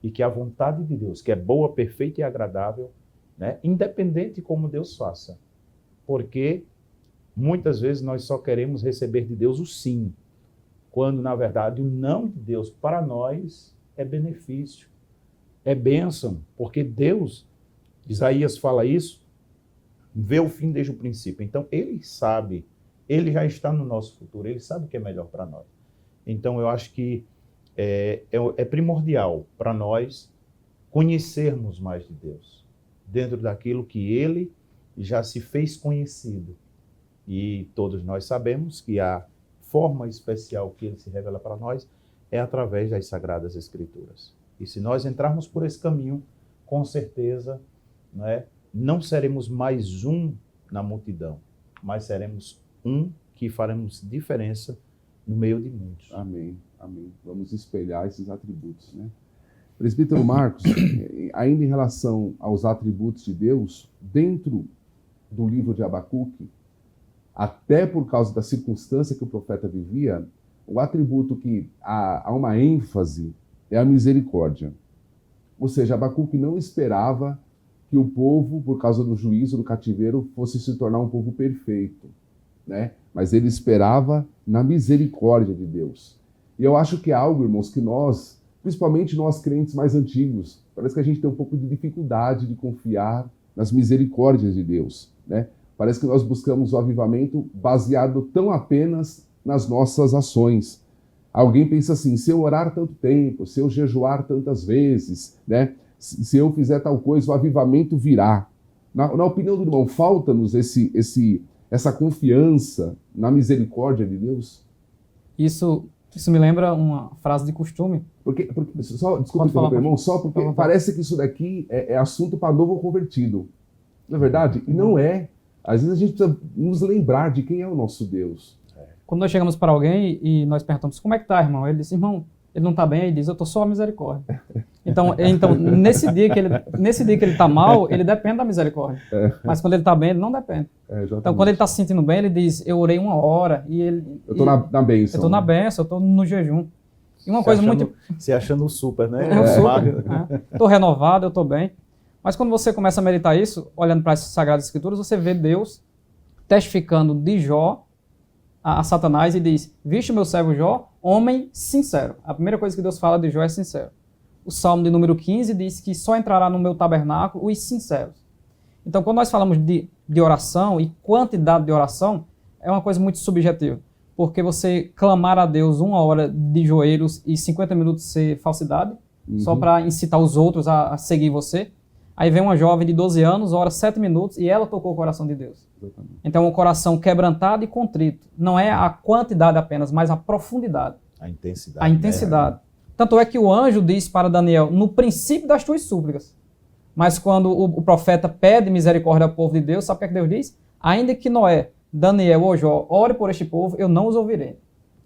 e que a vontade de Deus, que é boa, perfeita e agradável, né, independente de como Deus faça. Porque muitas vezes nós só queremos receber de Deus o sim, quando, na verdade, o não de Deus para nós é benefício, é bênção, porque Deus, Isaías fala isso, vê o fim desde o princípio. Então, ele sabe, ele já está no nosso futuro, ele sabe o que é melhor para nós. Então, eu acho que é primordial para nós conhecermos mais de Deus, dentro daquilo que ele já se fez conhecido. E todos nós sabemos que a forma especial que ele se revela para nós é através das Sagradas Escrituras. E se nós entrarmos por esse caminho, com certeza, né, não seremos mais um na multidão, mas seremos um que faremos diferença no meio de muitos. Amém, amém. Vamos espelhar esses atributos, né? Presbítero Marcos, ainda em relação aos atributos de Deus, dentro do livro de Abacuque, até por causa da circunstância que o profeta vivia, o atributo que há uma ênfase é a misericórdia. Ou seja, Abacuque não esperava que o povo, por causa do juízo do cativeiro, fosse se tornar um povo perfeito, né? Mas ele esperava na misericórdia de Deus. E eu acho que é algo, irmãos, que nós, principalmente nós crentes mais antigos, parece que a gente tem um pouco de dificuldade de confiar nas misericórdias de Deus, né? Parece que nós buscamos o avivamento baseado tão apenas nas nossas ações. Alguém pensa assim, se eu orar tanto tempo, se eu jejuar tantas vezes, né? Se eu fizer tal coisa, o avivamento virá. Na opinião do irmão, falta-nos essa confiança na misericórdia de Deus? Isso me lembra uma frase de costume. Porque só, desculpa interromper, irmão, só porque parece que isso daqui é assunto para novo convertido. Não é verdade? E não é. Às vezes a gente precisa nos lembrar de quem é o nosso Deus. Quando nós chegamos para alguém e nós perguntamos, como é que tá, irmão? Ele diz, irmão, ele não está bem, ele diz, eu estou só a misericórdia. Então nesse dia que ele está mal, ele depende da misericórdia. Mas quando ele está bem, ele não depende. Então quando ele está se sentindo bem, ele diz, eu orei 1 hora e ele... Eu estou na bênção. Eu estou na bênção, eu estou no jejum. E uma coisa muito... Se achando super, né? Estou renovado, eu estou bem. Mas quando você começa a meditar isso, olhando para as Sagradas Escrituras, você vê Deus testificando de Jó a Satanás e diz, viste o meu servo Jó, homem sincero. A primeira coisa que Deus fala de Jó é sincero. O Salmo de número 15 diz que só entrará no meu tabernáculo os sinceros. Então, quando nós falamos de oração e quantidade de oração, é uma coisa muito subjetiva. Porque você clamar a Deus 1 hora de joelhos e 50 minutos ser falsidade, só para incitar os outros a seguir você. Aí vem uma jovem de 12 anos, ora 7 minutos e ela tocou o coração de Deus. Exatamente. Então, um coração quebrantado e contrito. Não é a quantidade apenas, mas a profundidade. A intensidade. A intensidade. Né? Tanto é que o anjo diz para Daniel, no princípio das tuas súplicas. Mas quando o profeta pede misericórdia ao povo de Deus, sabe o que é que Deus diz? Ainda que Noé, Daniel ou Jó ore por este povo, eu não os ouvirei.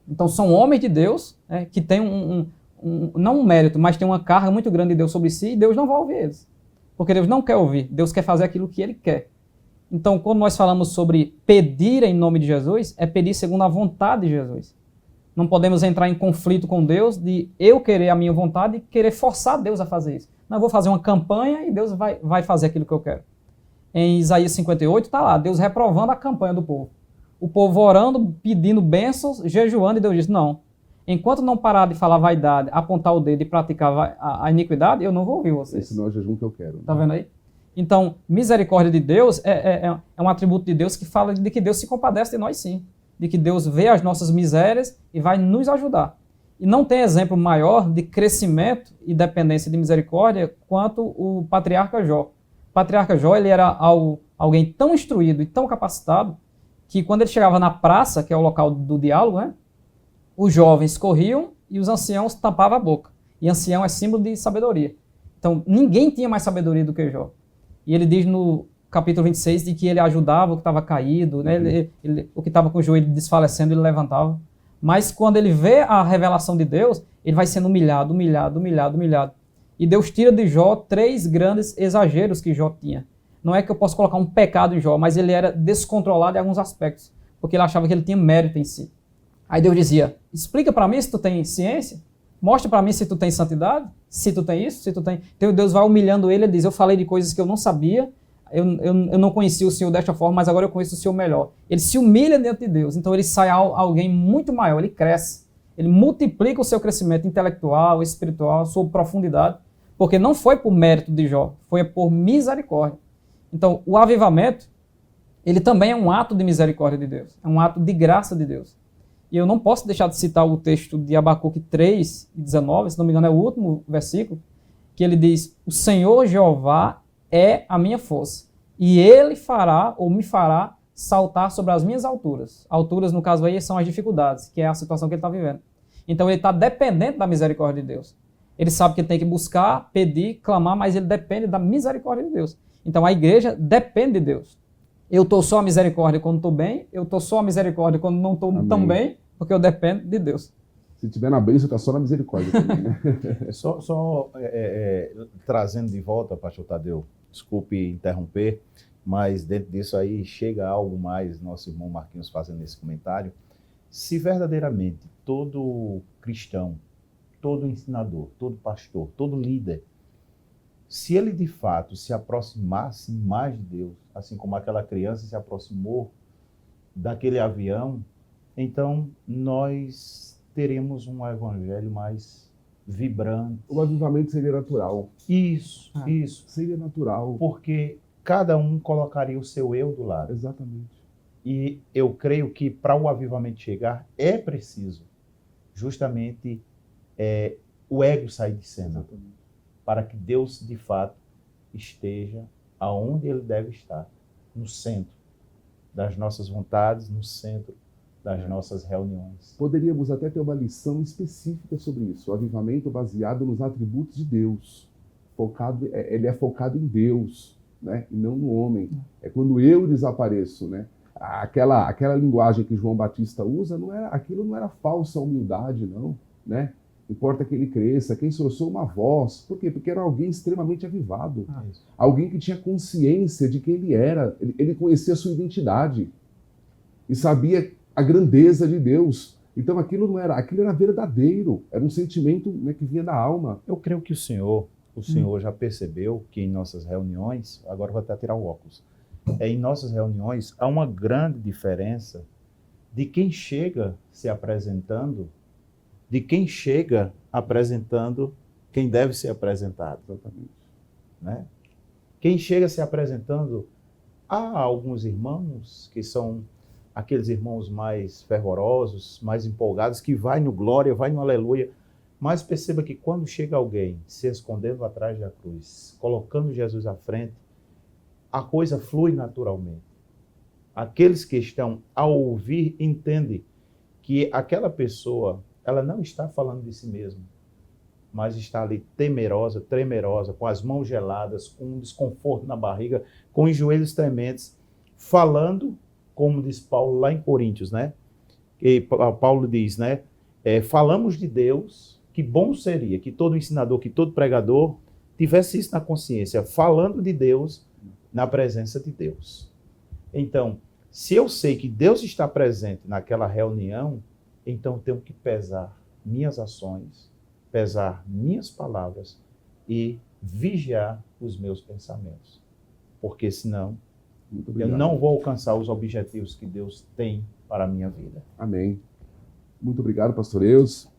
Então, são homens de Deus, né, que têm não um mérito, mas tem uma carga muito grande de Deus sobre si e Deus não vai ouvir eles. Porque Deus não quer ouvir, Deus quer fazer aquilo que Ele quer. Então, quando nós falamos sobre pedir em nome de Jesus, é pedir segundo a vontade de Jesus. Não podemos entrar em conflito com Deus de eu querer a minha vontade e querer forçar Deus a fazer isso. Não, eu vou fazer uma campanha e Deus vai fazer aquilo que eu quero. Em Isaías 58 está lá, Deus reprovando a campanha do povo. O povo orando, pedindo bênçãos, jejuando, e Deus diz, não. Enquanto não parar de falar vaidade, apontar o dedo e praticar a iniquidade, eu não vou ouvir vocês. Esse não é o jejum que eu quero. Está vendo aí? Então, misericórdia de Deus é um atributo de Deus que fala de que Deus se compadece de nós sim. De que Deus vê as nossas misérias e vai nos ajudar. E não tem exemplo maior de crescimento e dependência de misericórdia quanto o patriarca Jó. O patriarca Jó, ele era alguém tão instruído e tão capacitado que quando ele chegava na praça, que é o local do diálogo, né? Os jovens corriam e os anciãos tampavam a boca. E ancião é símbolo de sabedoria. Então, ninguém tinha mais sabedoria do que Jó. E ele diz no capítulo 26 de que ele ajudava o que estava caído, né? O que estava com o joelho desfalecendo, ele levantava. Mas quando ele vê a revelação de Deus, ele vai sendo humilhado. E Deus tira de Jó 3 grandes exageros que Jó tinha. Não é que eu posso colocar um pecado em Jó, mas ele era descontrolado em alguns aspectos, porque ele achava que ele tinha mérito em si. Aí Deus dizia, explica para mim se tu tem ciência, mostra para mim se tu tem santidade, se tu tem isso, se tu tem... Então Deus vai humilhando ele e diz, eu falei de coisas que eu não sabia, eu não conhecia o Senhor desta forma, mas agora eu conheço o Senhor melhor. Ele se humilha diante de Deus, então ele sai alguém muito maior, ele cresce, ele multiplica o seu crescimento intelectual, espiritual, sua profundidade, porque não foi por mérito de Jó, foi por misericórdia. Então o avivamento, ele também é um ato de misericórdia de Deus, é um ato de graça de Deus. E eu não posso deixar de citar o texto de Abacuque 3:19, se não me engano é o último versículo, que ele diz, o Senhor Jeová é a minha força, e Ele fará, ou me fará, saltar sobre as minhas alturas. Alturas, no caso aí, são as dificuldades, que é a situação que ele está vivendo. Então ele está dependente da misericórdia de Deus. Ele sabe que ele tem que buscar, pedir, clamar, mas ele depende da misericórdia de Deus. Então a igreja depende de Deus. Eu estou só a misericórdia quando estou bem, eu estou só a misericórdia quando não estou tão bem, porque eu dependo de Deus. Se tiver na bênção, está só na misericórdia também, né? Trazendo de volta, pastor Tadeu, desculpe interromper, mas dentro disso aí chega algo mais, nosso irmão Marquinhos fazendo esse comentário. Se verdadeiramente todo cristão, todo ensinador, todo pastor, todo líder, se ele de fato se aproximasse mais de Deus, assim como aquela criança se aproximou daquele avião, então nós teremos um evangelho mais vibrante. O avivamento seria natural. Isso. Seria natural. Porque cada um colocaria o seu eu do lado. Exatamente. E eu creio que para o avivamento chegar, é preciso justamente o ego sair de cena. Exatamente. Para que Deus, de fato, esteja aonde Ele deve estar. No centro das nossas vontades, no centro das nossas reuniões. Poderíamos até ter uma lição específica sobre isso. O avivamento baseado nos atributos de Deus. Ele é focado em Deus, né? E não no homem. É quando eu desapareço, né? Aquela linguagem que João Batista usa, aquilo não era falsa humildade, não, né? Importa que ele cresça. Quem sou eu? Sou uma voz. Por quê? Porque era alguém extremamente avivado. Alguém que tinha consciência de quem ele era. Ele conhecia a sua identidade. E sabia a grandeza de Deus. Então aquilo era verdadeiro. Era um sentimento, né, que vinha da alma. Eu creio que o Senhor já percebeu que em nossas reuniões, agora eu vou até tirar o óculos, em nossas reuniões há uma grande diferença de quem chega se apresentando, de quem chega apresentando quem deve ser apresentado. Exatamente. Né? Quem chega se apresentando, há alguns irmãos que são aqueles irmãos mais fervorosos, mais empolgados, que vai no glória, vai no aleluia, mas perceba que quando chega alguém se escondendo atrás da cruz, colocando Jesus à frente, a coisa flui naturalmente. Aqueles que estão a ouvir entendem que aquela pessoa, ela não está falando de si mesma, mas está ali temerosa, tremerosa, com as mãos geladas, com um desconforto na barriga, com os joelhos trementes, falando, como diz Paulo lá em Coríntios, né? E Paulo diz, né? Falamos de Deus, que bom seria que todo ensinador, que todo pregador tivesse isso na consciência, falando de Deus na presença de Deus. Então, se eu sei que Deus está presente naquela reunião, então eu tenho que pesar minhas ações, pesar minhas palavras e vigiar os meus pensamentos. Porque senão eu não vou alcançar os objetivos que Deus tem para a minha vida. Amém. Muito obrigado, pastor Eudes,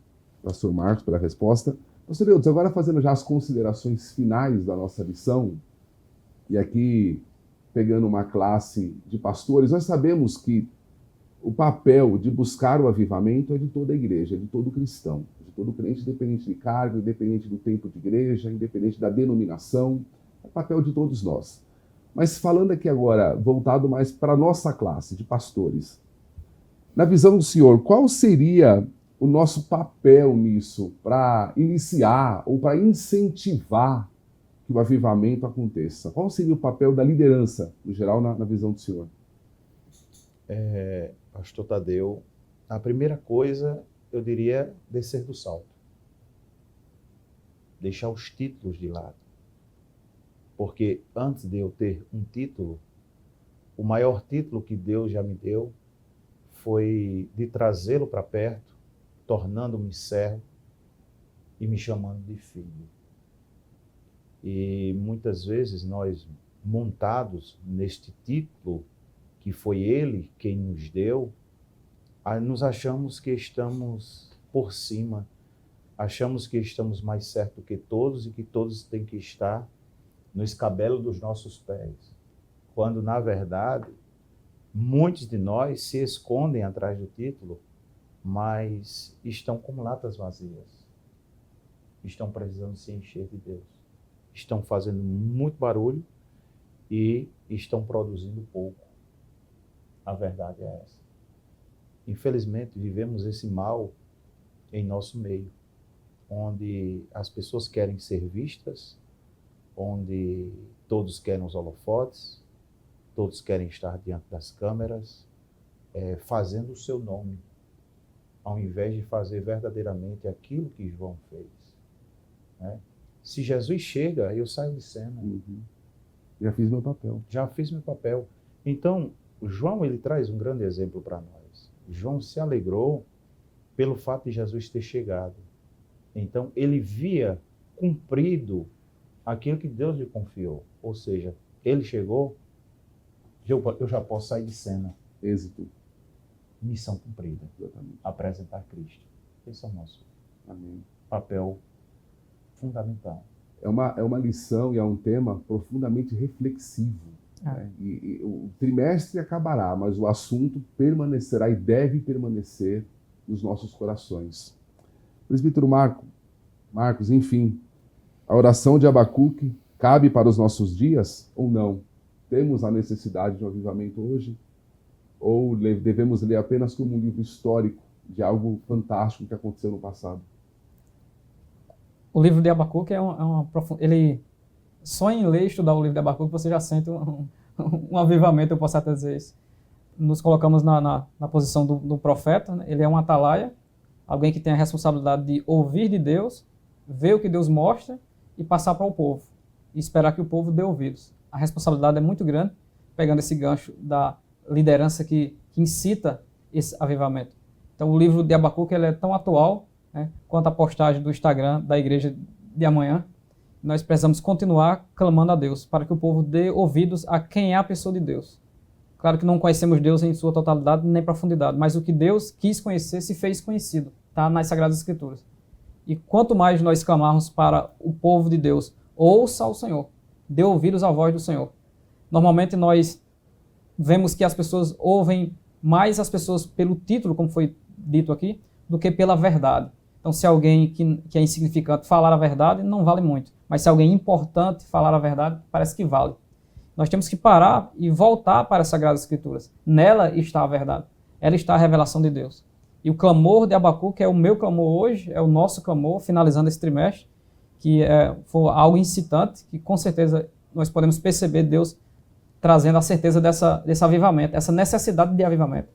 pastor Marcos, pela resposta. Pastor Eudes, agora fazendo já as considerações finais da nossa lição, e aqui pegando uma classe de pastores, nós sabemos que o papel de buscar o avivamento é de toda a igreja, é de todo cristão, de todo crente, independente de cargo, independente do tempo de igreja, independente da denominação, é papel de todos nós. Mas falando aqui agora, voltado mais para a nossa classe de pastores, na visão do senhor, qual seria o nosso papel nisso para iniciar ou para incentivar que o avivamento aconteça? Qual seria o papel da liderança, no geral, na visão do senhor? Pastor Tadeu, a primeira coisa, eu diria, descer do salto. Deixar os títulos de lado. Porque antes de eu ter um título, o maior título que Deus já me deu foi de trazê-lo para perto, tornando-me servo e me chamando de filho. E muitas vezes nós, montados neste título, que foi Ele quem nos deu, nos achamos que estamos por cima, achamos que estamos mais certo que todos e que todos têm que estar no escabelo dos nossos pés. Quando, na verdade, muitos de nós se escondem atrás do título, mas estão como latas vazias. Estão precisando se encher de Deus. Estão fazendo muito barulho e estão produzindo pouco. A verdade é essa. Infelizmente, vivemos esse mal em nosso meio. onde as pessoas querem ser vistas, onde todos querem os holofotes, todos querem estar diante das câmeras, fazendo o seu nome, ao invés de fazer verdadeiramente aquilo que João fez. Né? Se Jesus chega, eu saio de cena. Já fiz meu papel. Já fiz meu papel. Então, João, ele traz um grande exemplo para nós. João se alegrou pelo fato de Jesus ter chegado. Então, ele via cumprido aquilo que Deus lhe confiou. Ou seja, ele chegou, eu já posso sair de cena. Êxito. Missão cumprida. Exatamente. Apresentar Cristo. Esse é o nosso Amém. papel fundamental. É uma lição e é um tema profundamente reflexivo. Né? E o trimestre acabará, mas o assunto permanecerá e deve permanecer nos nossos corações. Presbítero Marcos, enfim, a oração de Abacuque cabe para os nossos dias ou não? Temos a necessidade de um avivamento hoje? Ou devemos ler apenas como um livro histórico de algo fantástico que aconteceu no passado? O livro de Abacuque ele só em ler e estudar o livro de Abacuque você já sente um avivamento, eu posso até dizer isso. Nos colocamos na posição do profeta, né? Ele é um atalaia, alguém que tem a responsabilidade de ouvir de Deus, ver o que Deus mostra e passar para o povo, e esperar que o povo dê ouvidos. A responsabilidade é muito grande, pegando esse gancho da liderança que incita esse avivamento. Então o livro de Abacuque ele é tão atual, né, quanto a postagem do Instagram da igreja de amanhã. Nós precisamos continuar clamando a Deus para que o povo dê ouvidos a quem é a pessoa de Deus. Claro que não conhecemos Deus em sua totalidade nem profundidade, mas o que Deus quis conhecer se fez conhecido, está nas Sagradas Escrituras. E quanto mais nós clamarmos para o povo de Deus, ouça ao Senhor, dê ouvidos à voz do Senhor. Normalmente nós vemos que as pessoas ouvem mais as pessoas pelo título, como foi dito aqui, do que pela verdade. Então, se alguém que é insignificante falar a verdade, não vale muito. Mas se alguém importante falar a verdade, parece que vale. Nós temos que parar e voltar para as Sagradas Escrituras. Nela está a verdade. Ela está a revelação de Deus. E o clamor de Abacuque é o meu clamor hoje, é o nosso clamor, finalizando esse trimestre, que foi algo incitante, que com certeza nós podemos perceber Deus trazendo a certeza desse avivamento, essa necessidade de avivamento.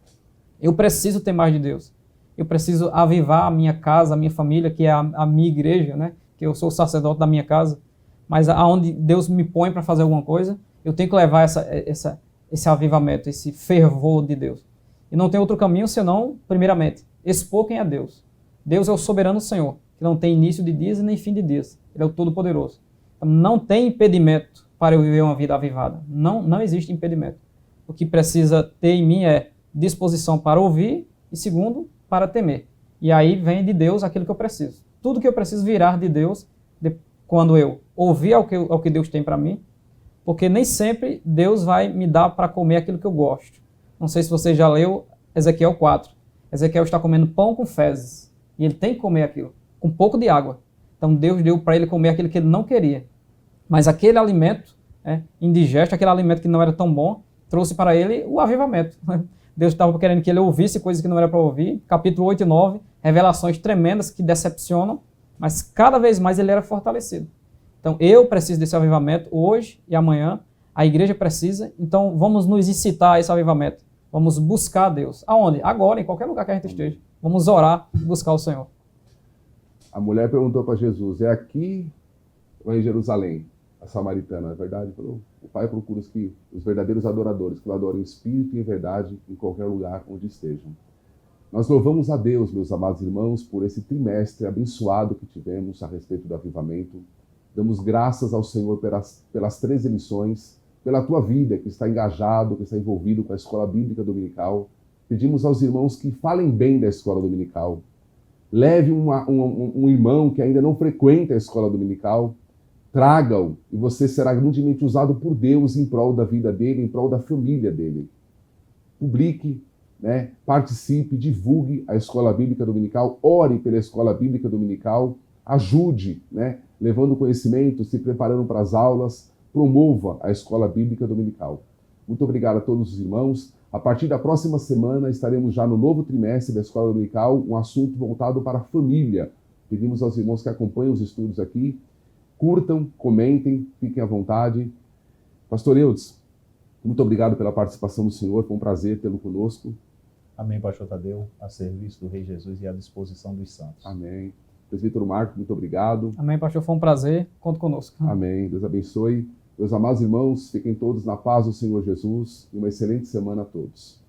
Eu preciso ter mais de Deus. Eu preciso avivar a minha casa, a minha família, que é a minha igreja, né? Que eu sou o sacerdote da minha casa. Mas aonde Deus me põe para fazer alguma coisa, eu tenho que levar esse avivamento, esse fervor de Deus. E não tem outro caminho senão, primeiramente, expor quem é Deus. Deus é o soberano Senhor, que não tem início de dias e nem fim de dias. Ele é o Todo-Poderoso. Então, não tem impedimento para eu viver uma vida avivada. Não existe impedimento. O que precisa ter em mim é disposição para ouvir e, segundo, para temer. E aí vem de Deus aquilo que eu preciso. Tudo que eu preciso virar de Deus quando eu ouvir ao que Deus tem para mim, porque nem sempre Deus vai me dar para comer aquilo que eu gosto. Não sei se você já leu Ezequiel 4. Ezequiel está comendo pão com fezes e ele tem que comer aquilo, com um pouco de água. Então Deus deu para ele comer aquilo que ele não queria. Mas aquele alimento indigesto, aquele alimento que não era tão bom, trouxe para ele o avivamento. Deus estava querendo que ele ouvisse coisas que não era para ouvir. Capítulo 8 e 9, revelações tremendas que decepcionam, mas cada vez mais ele era fortalecido. Então eu preciso desse avivamento hoje e amanhã, a igreja precisa, então vamos nos incitar a esse avivamento. Vamos buscar Deus. Aonde? Agora, em qualquer lugar que a gente esteja. Vamos orar e buscar o Senhor. A mulher perguntou para Jesus, é aqui ou é em Jerusalém? A samaritana, é verdade? Falou, o Pai procura os verdadeiros adoradores, que o adorem em espírito e em verdade em qualquer lugar onde estejam. Nós louvamos a Deus, meus amados irmãos, por esse trimestre abençoado que tivemos a respeito do avivamento. Damos graças ao Senhor pelas 13 lições, pela tua vida que está engajado, que está envolvido com a Escola Bíblica Dominical. Pedimos aos irmãos que falem bem da Escola Dominical. Leve um irmão que ainda não frequenta a Escola Dominical, traga-o e você será grandemente usado por Deus em prol da vida dele, em prol da família dele. Publique, participe, divulgue a Escola Bíblica Dominical, ore pela Escola Bíblica Dominical, ajude, levando conhecimento, se preparando para as aulas, promova a Escola Bíblica Dominical. Muito obrigado a todos os irmãos. A partir da próxima semana estaremos já no novo trimestre da Escola Dominical, um assunto voltado para a família, Pedimos aos irmãos que acompanhem os estudos aqui, curtam, comentem, fiquem à vontade. Pastor Eudes, muito obrigado pela participação do senhor, foi um prazer tê-lo conosco. Amém, pastor Tadeu, a serviço do Rei Jesus e à disposição dos santos. Amém. Presbítero Marcos, muito obrigado. Amém, pastor, foi um prazer, conta conosco. Amém, Deus abençoe. Meus amados irmãos, fiquem todos na paz do Senhor Jesus e uma excelente semana a todos.